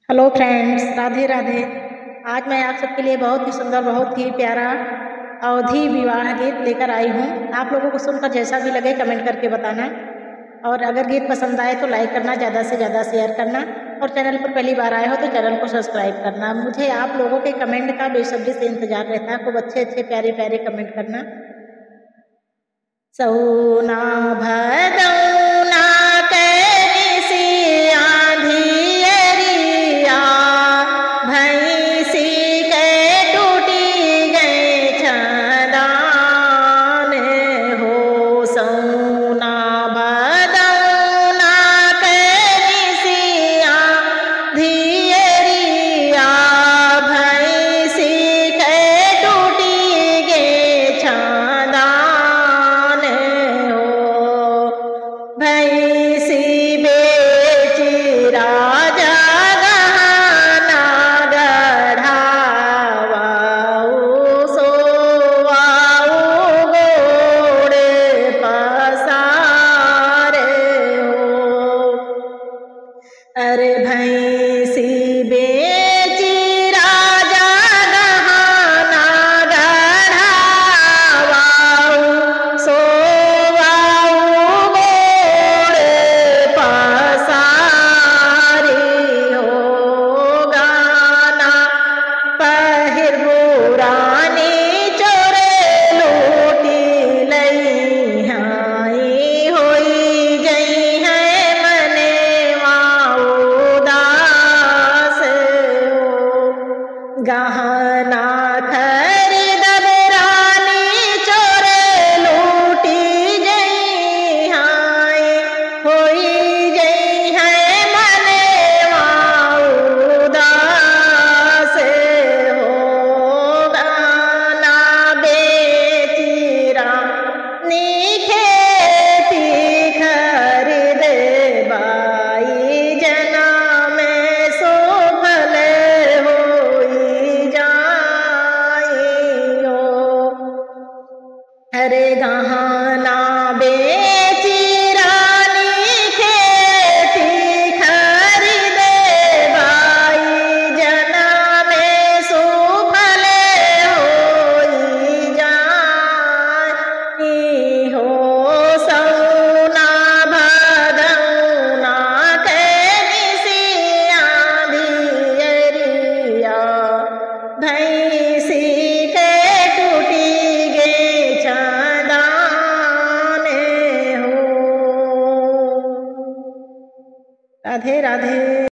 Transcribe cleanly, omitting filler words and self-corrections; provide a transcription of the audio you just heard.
Hello friends, Radhe Radhe. आज मैं आप सबके लिए बहुत ही सुंदर, बहुत ही प्यारा अवधी विवाह गीत लेकर आई हूँ। आप लोगों को सुनकर जैसा भी लगे कमेंट करके बताना, और अगर गीत पसंद आए तो लाइक करना, ज़्यादा से ज़्यादा शेयर करना, और चैनल पर पहली बार आए हो तो चैनल को सब्सक्राइब करना। मुझे आप लोगों के कमेंट का बेसब्री से इंतजार रहता है। खूब अच्छे अच्छे प्यारे प्यारे कमेंट करना। सौना भदौना कैसी आंधियरिया, भैंसी के टूटी गए छदान हो। सौना भदौना कैसी आंधियरिया, भैंसी के टूटी गए छदान हो। भैंसी बेची राजा गहना गढ़ावाऊ, सोवाऊ गोड़े पसारे हो। अरे भैंसी बेची राजा गहना गढ़ावाऊ, सोवाऊ गोड़े पसारी हो। गाना पहिर बुरानी चोरे लूटी लई हाई, होई गई है मने उदास हो। गहना खरीदब रानी चोरे लूटी गई हाय, होई गई है मने उदास हो। गाना बेची रानी खेती खरीद बाई, जना में सफल होई जाइयो। अरे गहना बेची रानी खेती खरीद बाई, जना में सफल होई जाइयो। सौना भदौना कैसी आंधियरिया, भैंसी के टूटी गे छदान हो। राधे राधे।